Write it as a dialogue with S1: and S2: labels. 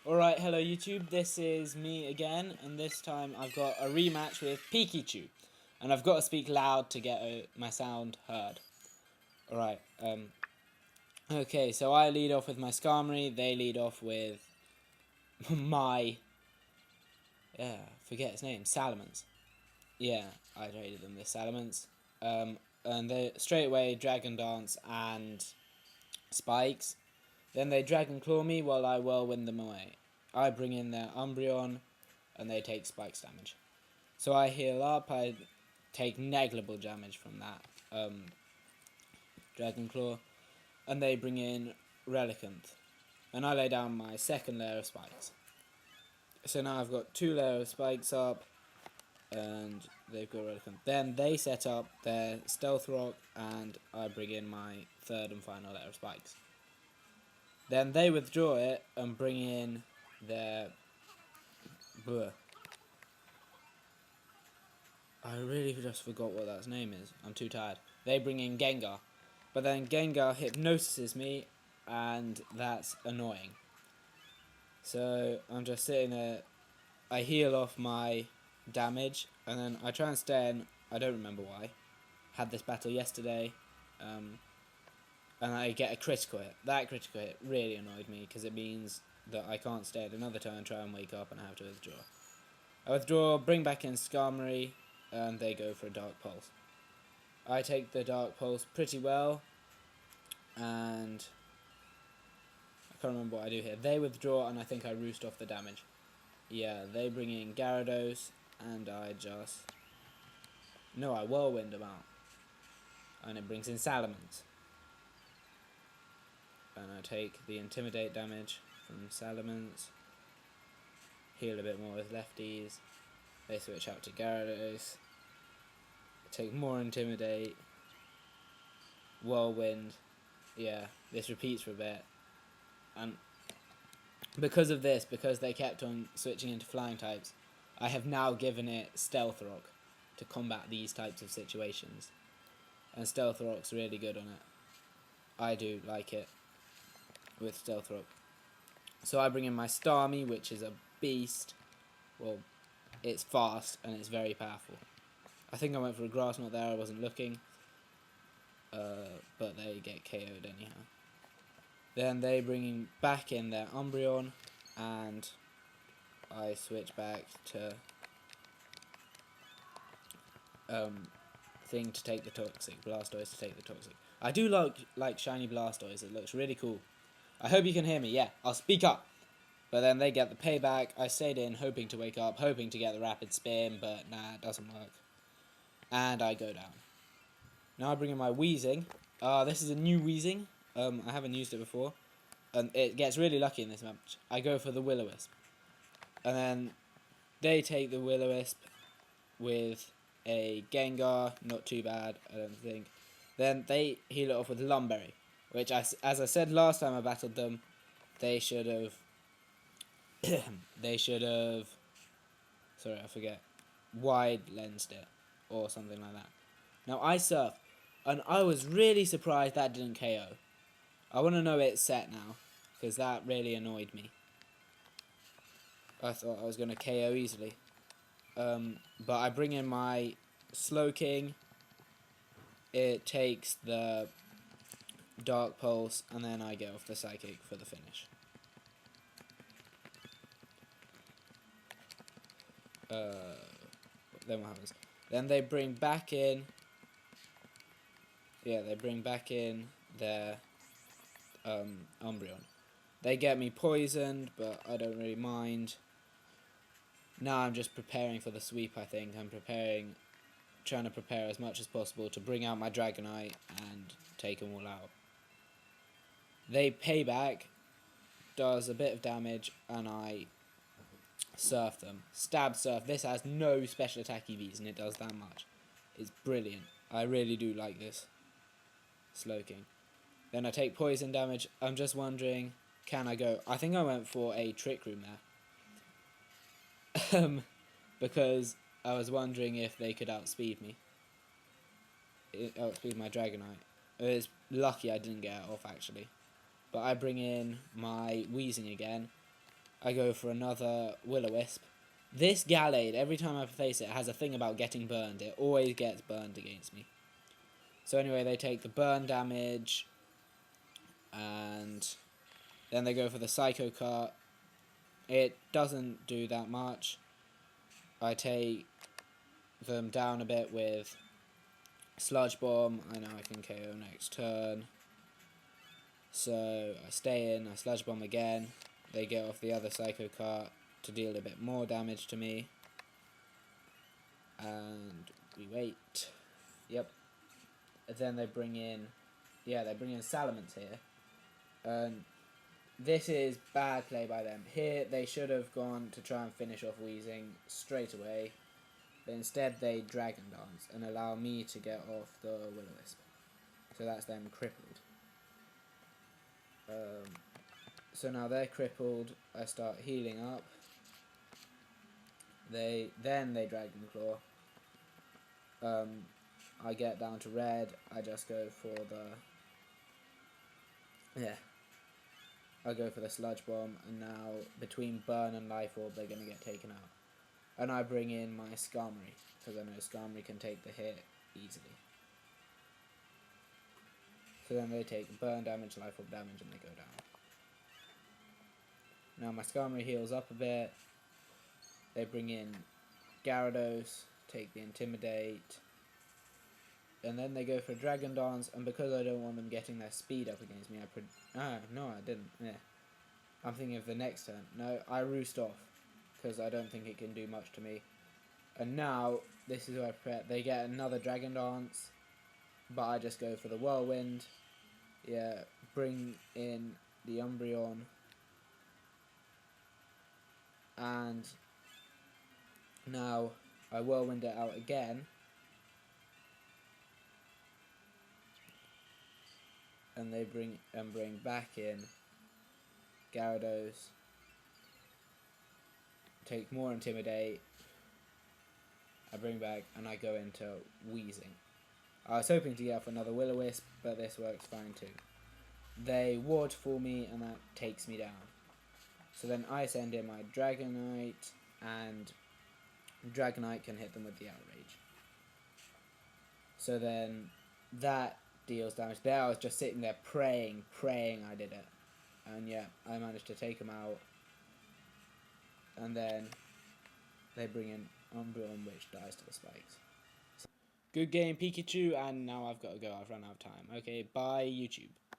S1: Alright, hello YouTube, this is me again, and this time I've got a rematch with Peeky, and I've got to speak loud to get my sound heard. Alright, okay, so I lead off with my Skarmory, they lead off with my, forget his name, Salamence. Yeah, I traded them this Salamence. And they straight away Dragon Dance and Spikes. Then they Dragon Claw me while I whirlwind them away. I bring in their Umbreon, and they take Spikes damage. So I heal up, I take negligible damage from that Dragon Claw, and they bring in Relicanth. And I lay down my second layer of Spikes. So now I've got 2 layers of Spikes up, and they've got Relicanth. Then they set up their Stealth Rock, and I bring in my third and final layer of Spikes. Then they withdraw it and bring in their... Bleh. I really just forgot what that name is. I'm too tired. They bring in Gengar. But then Gengar hypnosises me, and that's annoying. So I'm just sitting there. I heal off my damage, and then I try and stay in. I don't remember why. Had this battle yesterday. And I get a critical hit. That critical hit really annoyed me because it means that I can't stay at another turn, try and wake up, and I have to withdraw. I withdraw, bring back in Skarmory, and they go for a Dark Pulse. I take the Dark Pulse pretty well, and I can't remember what I do here. They withdraw, and I think I roost off the damage. Yeah, they bring in Gyarados, and I just... No, I whirlwind them out. And it brings in Salamence. And I take the Intimidate damage from Salamence. Heal a bit more with lefties. They switch out to Gyarados. Take more Intimidate. Whirlwind. Yeah, this repeats for a bit. And because of this, because they kept on switching into flying types, I have now given it Stealth Rock to combat these types of situations. And Stealth Rock's really good on it. I do like it with Stealth Rock. So I bring in my Starmie, which is a beast. Well, it's fast and it's very powerful. I think I went for a Grass Knot there, I wasn't looking. But they get KO'd anyhow. Then they bring back in their Umbreon, and I switch back to thing to take the Toxic, Blastoise to take the Toxic. I do like shiny Blastoise, it looks really cool. I hope you can hear me, yeah, I'll speak up. But then they get the payback. I stayed in, hoping to wake up, hoping to get the Rapid Spin, but nah, it doesn't work. And I go down. Now I bring in my Weezing. This is a new Weezing. I haven't used it before. And it gets really lucky in this match. I go for the Will-O-Wisp. And then they take the Will-O-Wisp with a Gengar. Not too bad, I don't think. Then they heal it off with Lumberry, which, as I said last time I battled them, they should have... Sorry, I forget. Wide lensed it, or something like that. Now, I surf, and I was really surprised that didn't KO. I want to know it's set now, because that really annoyed me. I thought I was going to KO easily. But I bring in my Slowking. It takes the Dark Pulse, and then I get off the Psychic for the finish. Then what happens? Then they bring back in... Yeah, they bring back in their Umbreon. They get me poisoned, but I don't really mind. Now I'm just preparing for the sweep, I think. I'm trying to prepare as much as possible to bring out my Dragonite and take them all out. They payback, does a bit of damage, and I surf them. Stab surf. This has no special attack EVs, and it does that much. It's brilliant. I really do like this Slowking. Then I take poison damage. I'm just wondering, can I go? I think I went for a Trick Room there. Because I was wondering if they could outspeed me. Outspeed my Dragonite. It's lucky I didn't get it off, actually. But I bring in my Weezing again. I go for another Will-O-Wisp. This Gallade, every time I face it, has a thing about getting burned. It always gets burned against me. So anyway, they take the burn damage, and then they go for the Psycho Cut. It doesn't do that much. I take them down a bit with Sludge Bomb. I know I can KO next turn. So I stay in, I Sludge Bomb again. They get off the other Psycho Cut to deal a bit more damage to me. And we wait. Yep. And then they bring in Salamence here. And this is bad play by them. Here they should have gone to try and finish off Wheezing straight away. But instead they Dragon Dance and allow me to get off the Will-O-Wisp. So that's them crippled. So now they're crippled, I start healing up. Then they Dragon Claw. I get down to red, I just go for I go for the Sludge Bomb, and now between Burn and Life Orb they're going to get taken out. And I bring in my Skarmory, because I know Skarmory can take the hit easily. So then they take burn damage, life orb damage, and they go down. Now my Skarmory heals up a bit. They bring in Gyarados, take the Intimidate, and then they go for a Dragon Dance, and because I don't want them getting their speed up against me, no I didn't, yeah. I'm thinking of the next turn. No, I Roost off, because I don't think it can do much to me. And now, this is where I prepare. They get another Dragon Dance, but I just go for the Whirlwind. Yeah, bring in the Umbreon. And now I Whirlwind it out again. And they bring back in Gyarados. Take more Intimidate. I bring back and I go into Wheezing. I was hoping to get off another Will-O-Wisp, but this works fine too. They ward for me and that takes me down. So then I send in my Dragonite, and Dragonite can hit them with the Outrage. So then that deals damage. There I was just sitting there praying I did it. And yeah, I managed to take them out. And then they bring in Umbreon, which dies to the spikes. Good game, Pikachu, and now I've got to go. I've run out of time. Okay, bye, YouTube.